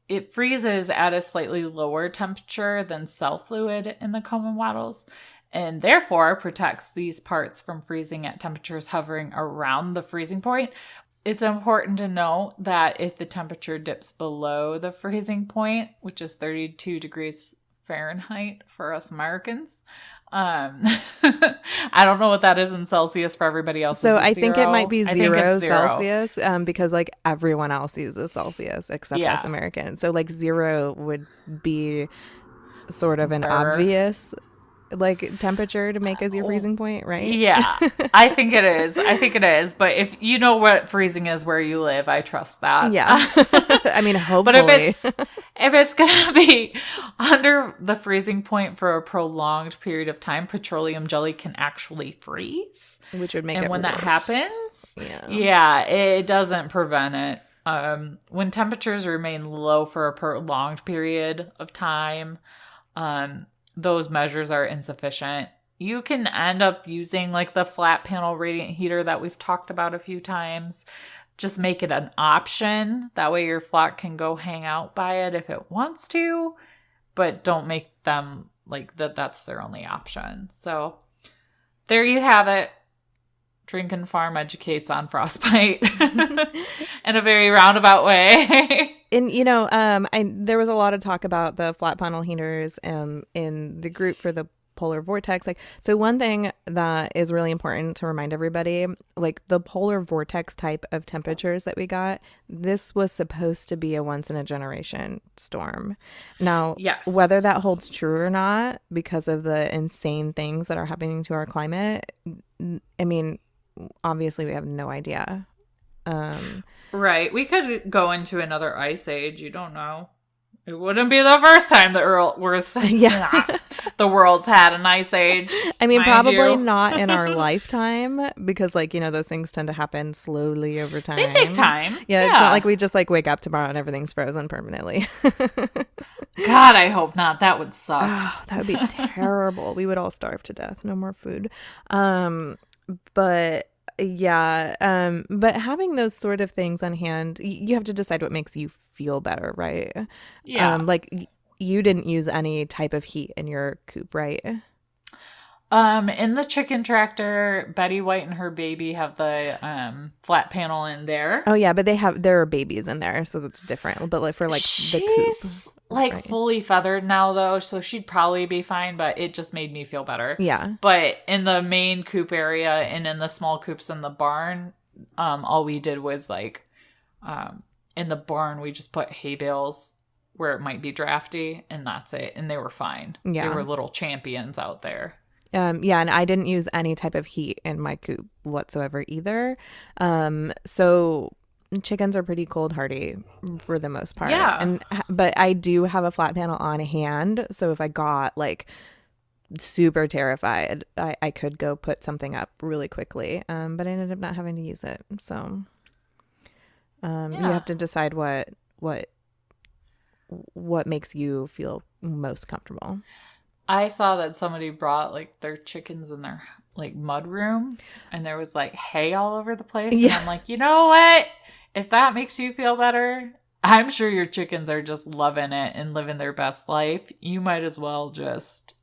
it freezes at a slightly lower temperature than cell fluid in the comb and wattles, and therefore protects these parts from freezing at temperatures hovering around the freezing point. It's important to note that if the temperature dips below the freezing point, which is 32 degrees Fahrenheit for us Americans, I don't know what that is in Celsius for everybody else. So Is it I think it might 0? be I think it's 0. Celsius, because like everyone else uses Celsius except Yeah. us Americans. So like 0 would be sort of an Better. obvious like temperature to make as your freezing point, right? Yeah, I think it is. I think it is. But if you know what freezing is where you live, I trust that. Yeah. I mean, But hopefully. if it's gonna be under the freezing point for a prolonged period of time, petroleum jelly can actually freeze. Which would make And it when that worse. happens, Yeah. it doesn't prevent it. When temperatures remain low for a prolonged period of time, those measures are insufficient. You can end up using like the flat panel radiant heater that we've talked about a few times. Just make it an option. That way your flock can go hang out by it if it wants to, but don't make them like that's their only option. So there you have it. Drinking Farm educates on frostbite in a very roundabout way. And there was a lot of talk about the flat panel heaters in the group for the Polar Vortex. Like, so one thing that is really important to remind everybody, like the Polar Vortex type of temperatures that we got, this was supposed to be a once in a generation storm. Now, Yes. whether that holds true or not, because of the insane things that are happening to our climate, I mean, obviously we have no idea. Right. We could go into another ice age. You don't know. It wouldn't be the first time the world's had an ice age. I mean, mind probably you. not in our lifetime, because like, those things tend to happen slowly over time. They take time. Yeah, it's not like we just like wake up tomorrow and everything's frozen permanently. God, I hope not. That would suck. Oh, that would be terrible. We would all starve to death. No more food. But yeah, but having those sort of things on hand, you have to decide what makes you feel better, right? Yeah. Like you didn't use any type of heat in your coop, right? In the chicken tractor, Betty White and her baby have the flat panel in there. Oh yeah, but there are babies in there, so that's different. But like for like the coop, She's like right. fully feathered now though, so she'd probably be fine, but it just made me feel better. Yeah. But in the main coop area and in the small coops in the barn, all we did was like in the barn we just put hay bales where it might be drafty, and that's it. And they were fine. Yeah. They were little champions out there. Yeah, and I didn't use any type of heat in my coop whatsoever either. So chickens are pretty cold hardy for the most part. Yeah. But I do have a flat panel on hand, so if I got like super terrified, I could go put something up really quickly. But I ended up not having to use it. So you have to decide what makes you feel most comfortable. I saw that somebody brought like their chickens in their like mud room, and there was like hay all over the place. Yeah. And I'm like, you know what? If that makes you feel better, I'm sure your chickens are just loving it and living their best life. You might as well just,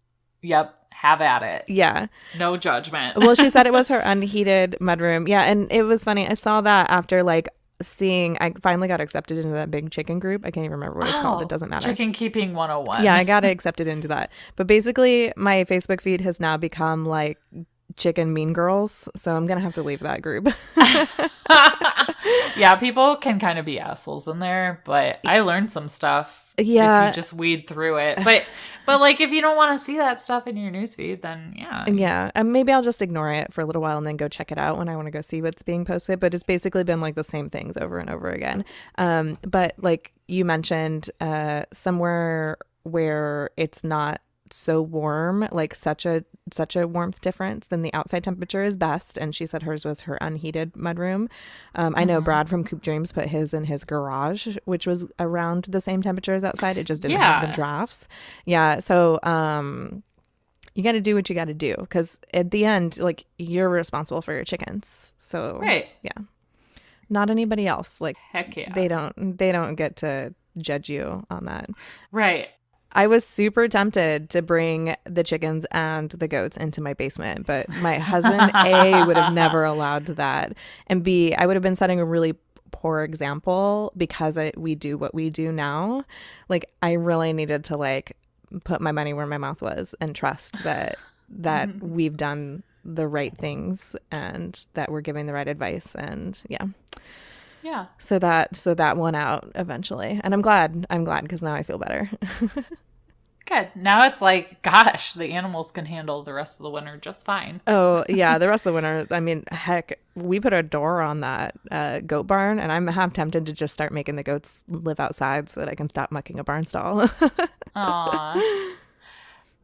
have at it. Yeah. No judgment. Well, she said it was her unheated mudroom. Yeah, and it was funny. I saw that after like seeing, I finally got accepted into that big chicken group. I can't even remember what it's called. It doesn't matter. Chicken keeping 101. Yeah, I got accepted into that. But basically, my Facebook feed has now become like chicken mean girls. So I'm going to have to leave that group. Yeah, people can kind of be assholes in there, but I learned some stuff. Yeah. If you just weed through it. But like if you don't want to see that stuff in your newsfeed, then yeah. Yeah. And maybe I'll just ignore it for a little while and then go check it out when I want to go see what's being posted. But it's basically been like the same things over and over again. But like you mentioned, somewhere where it's not so warm, like such a warmth difference, then the outside temperature is best. And she said hers was her unheated mudroom. I know Brad from Coop Dreams put his in his garage, which was around the same temperature as outside. It just didn't have the drafts. Yeah. So you got to do what you got to do, because at the end, like, you're responsible for your chickens. So right. Yeah, not anybody else. Like, heck yeah, they don't get to judge you on that. Right. I was super tempted to bring the chickens and the goats into my basement, but my husband, A, would have never allowed that. And B, I would have been setting a really poor example because we do what we do now. Like, I really needed to like put my money where my mouth was and trust that we've done the right things and that we're giving the right advice. And yeah. Yeah. So that won out eventually. And I'm glad because now I feel better. Good. Now it's like, gosh, the animals can handle the rest of the winter just fine. Oh, yeah. The rest of the winter, I mean, heck, we put a door on that goat barn, and I'm half tempted to just start making the goats live outside so that I can stop mucking a barn stall. Aw.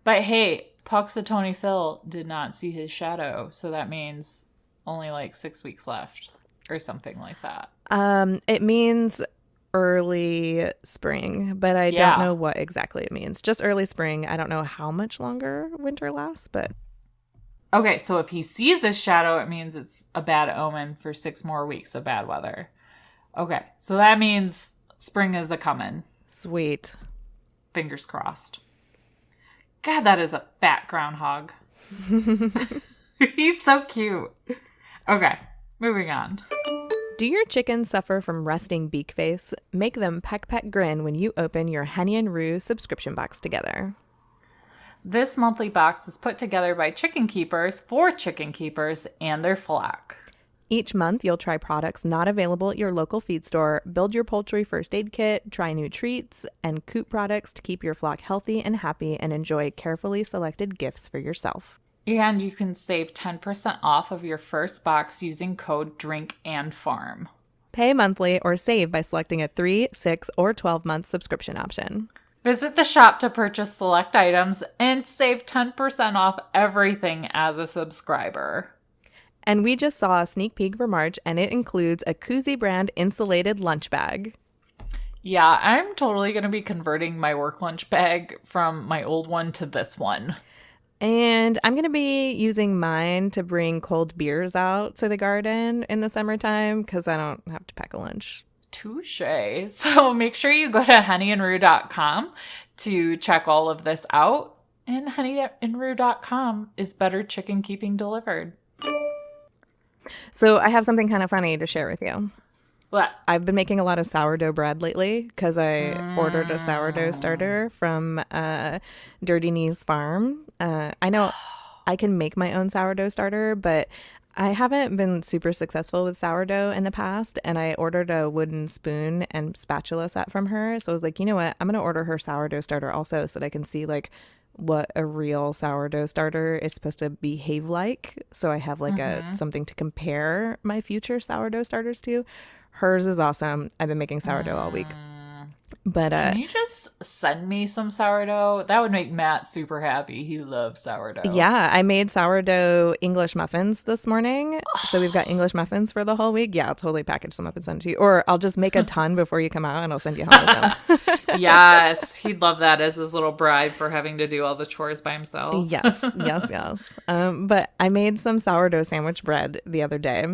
But hey, Puxatony Phil did not see his shadow, so that means only like 6 weeks left. Or something like that. It means early spring, but I don't know what exactly it means. Just early spring. I don't know how much longer winter lasts, but... Okay, so if he sees this shadow, it means it's a bad omen for 6 more weeks of bad weather. Okay, so that means spring is a-coming. Sweet. Fingers crossed. God, that is a fat groundhog. He's so cute. Okay. Moving on. Do your chickens suffer from resting beak face? Make them peck grin when you open your Henny and Roo subscription box together. This monthly box is put together by chicken keepers for chicken keepers and their flock. Each month, you'll try products not available at your local feed store, build your poultry first aid kit, try new treats, and coop products to keep your flock healthy and happy, and enjoy carefully selected gifts for yourself. And you can save 10% off of your first box using code DRINKANDFARM. Pay monthly or save by selecting a 3, 6, or 12-month subscription option. Visit the shop to purchase select items and save 10% off everything as a subscriber. And we just saw a sneak peek for March, and it includes a Koozie brand insulated lunch bag. Yeah, I'm totally going to be converting my work lunch bag from my old one to this one. And I'm going to be using mine to bring cold beers out to the garden in the summertime because I don't have to pack a lunch. Touche. So make sure you go to honeyandroo.com to check all of this out. And honeyandroo.com is better chicken keeping delivered. So I have something kind of funny to share with you. What? I've been making a lot of sourdough bread lately because I ordered a sourdough starter from Dirty Knees Farm. I know I can make my own sourdough starter, but I haven't been super successful with sourdough in the past, and I ordered a wooden spoon and spatula set from her. So I was like, you know what? I'm going to order her sourdough starter also so that I can see like what a real sourdough starter is supposed to behave like. So I have like something to compare my future sourdough starters to. Hers is awesome. I've been making sourdough all week. But can you just send me some sourdough? That would make Matt super happy. He loves sourdough. Yeah, I made sourdough English muffins this morning. So we've got English muffins for the whole week. Yeah, I'll totally package some up and send it to you. Or I'll just make a ton before you come out and I'll send you home with some. Yes, he'd love that as his little bribe for having to do all the chores by himself. Yes. But I made some sourdough sandwich bread the other day.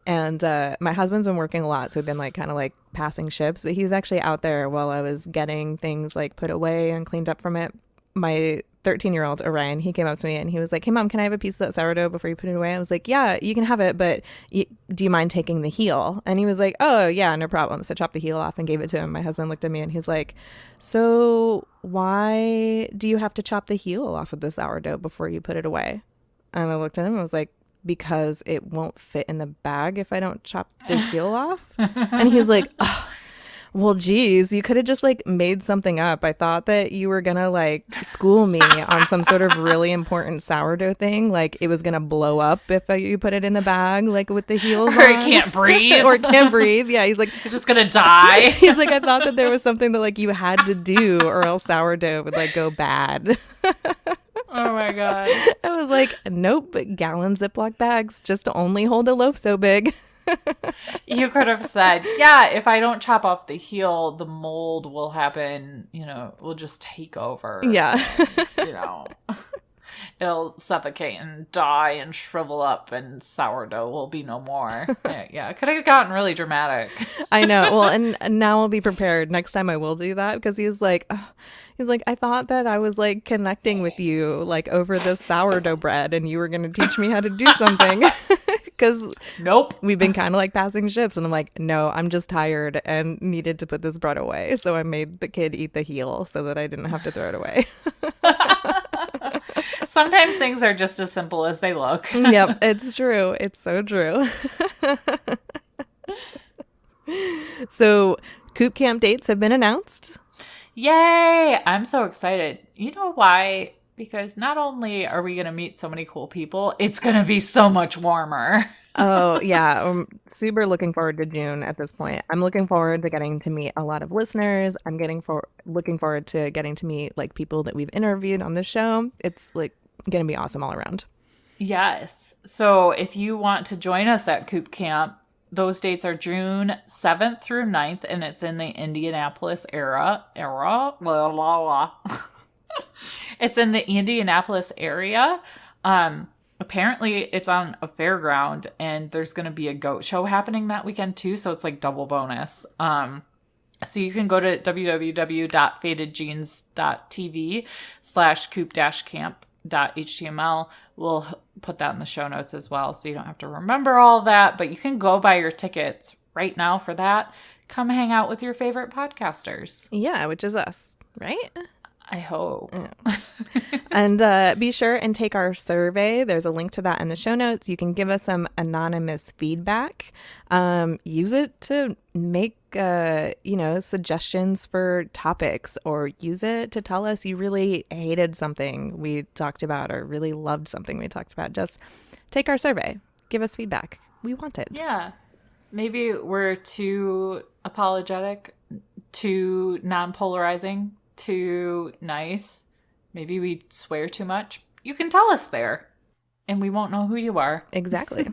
And my husband's been working a lot, so we've been like kind of like passing ships. But he was actually out there while I was getting things like put away and cleaned up from it. My 13-year-old Orion, he came up to me and he was like, "Hey mom, can I have a piece of that sourdough before you put it away?" I was like, "Yeah, you can have it, but do you mind taking the heel?" And he was like, "Oh yeah, no problem." So I chopped the heel off and gave it to him. My husband looked at me and he's like, "So why do you have to chop the heel off of the sourdough before you put it away?" And I looked at him and I was like, "Because it won't fit in the bag if I don't chop the heel off." And he's like, "Oh, well, geez, you could have just like made something up. I thought that you were gonna like school me on some sort of really important sourdough thing. Like it was gonna blow up if you put it in the bag, like with the heels Or on. it can't breathe. Or it can't breathe." Yeah, he's like, It's just gonna die. he's like, "I thought that there was something that like you had to do or else sourdough would like go bad." Oh my God. I was like, "Nope, but gallon Ziploc bags just only hold a loaf so big." You could have said, yeah, if I don't chop off the heel, the mold will happen, will just take over. Yeah. And, it'll suffocate and die and shrivel up and sourdough will be no more. Yeah, it could have gotten really dramatic. I know. Well, and now I'll be prepared. Next time I will do that because he's like, "I thought that I was like connecting with you like over this sourdough bread and you were going to teach me how to do something." Because nope, we've been kind of like passing ships. And I'm like, "No, I'm just tired and needed to put this bread away." So I made the kid eat the heel so that I didn't have to throw it away. Sometimes things are just as simple as they look. Yep, it's true. It's so true. So Coop Camp dates have been announced. Yay! I'm so excited. You know why? Because not only are we going to meet so many cool people, it's going to be so much warmer. Oh, yeah. I'm super looking forward to June at this point. I'm looking forward to getting to meet a lot of listeners. I'm looking forward to getting to meet like people that we've interviewed on the show. It's like going to be awesome all around. Yes. So if you want to join us at Coop Camp, those dates are June 7th through 9th, and it's in the Indianapolis area. It's in the Indianapolis area. Apparently it's on a fairground and there's going to be a goat show happening that weekend too. So it's like double bonus. So you can go to www.fadedjeans.tv/coop-camp.html. We'll put that in the show notes as well. So you don't have to remember all that, but you can go buy your tickets right now for that. Come hang out with your favorite podcasters. Yeah, which is us, right? I hope. Yeah. And be sure and take our survey. There's a link to that in the show notes. You can give us some anonymous feedback. Use it to make, suggestions for topics, or use it to tell us you really hated something we talked about or really loved something we talked about. Just take our survey. Give us feedback. We want it. Yeah. Maybe we're too apologetic, too non-polarizing, too nice. Maybe we swear too much. You can tell us there and we won't know who you are. Exactly.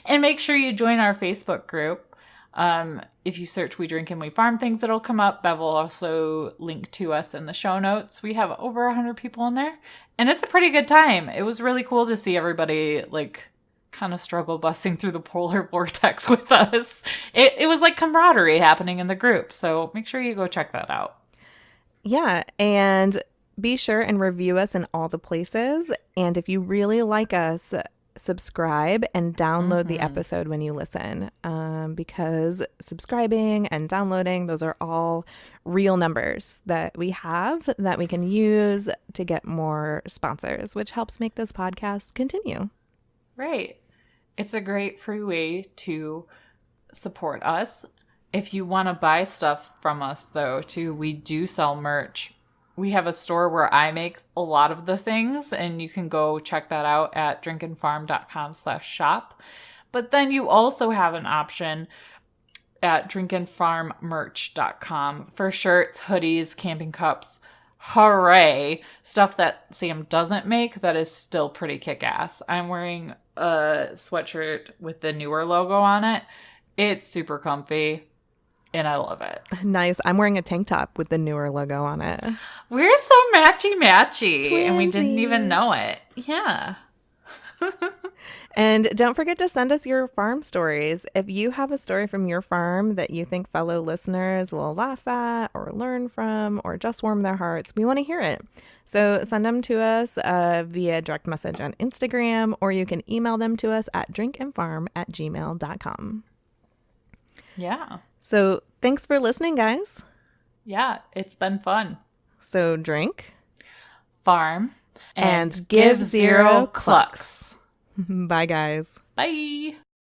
And make sure you join our Facebook group. If you search We Drink and We Farm Things, it'll come up. Bev will also link to us in the show notes. We have over 100 people in there and it's a pretty good time. It was really cool to see everybody like kind of struggle busting through the polar vortex with us. It was like camaraderie happening in the group. So make sure you go check that out. Yeah, and be sure and review us in all the places. And if you really like us, subscribe and download the episode when you listen, because subscribing and downloading, those are all real numbers that we have that we can use to get more sponsors, which helps make this podcast continue. Right. It's a great free way to support us. If you want to buy stuff from us, though, too, we do sell merch. We have a store where I make a lot of the things, and you can go check that out at drinkandfarm.com/shop. But then you also have an option at drinkandfarmmerch.com for shirts, hoodies, camping cups. Hooray! Stuff that Sam doesn't make that is still pretty kick-ass. I'm wearing a sweatshirt with the Newer logo on it. It's super comfy. And I love it. Nice. I'm wearing a tank top with the Newer logo on it. We're so matchy-matchy. Twinsies. And we didn't even know it. Yeah. And don't forget to send us your farm stories. If you have a story from your farm that you think fellow listeners will laugh at or learn from or just warm their hearts, we want to hear it. So send them to us via direct message on Instagram, or you can email them to us at drinkandfarm@gmail.com. Yeah. So thanks for listening, guys. Yeah, it's been fun. So drink Farm and give zero clucks. Bye, guys. Bye.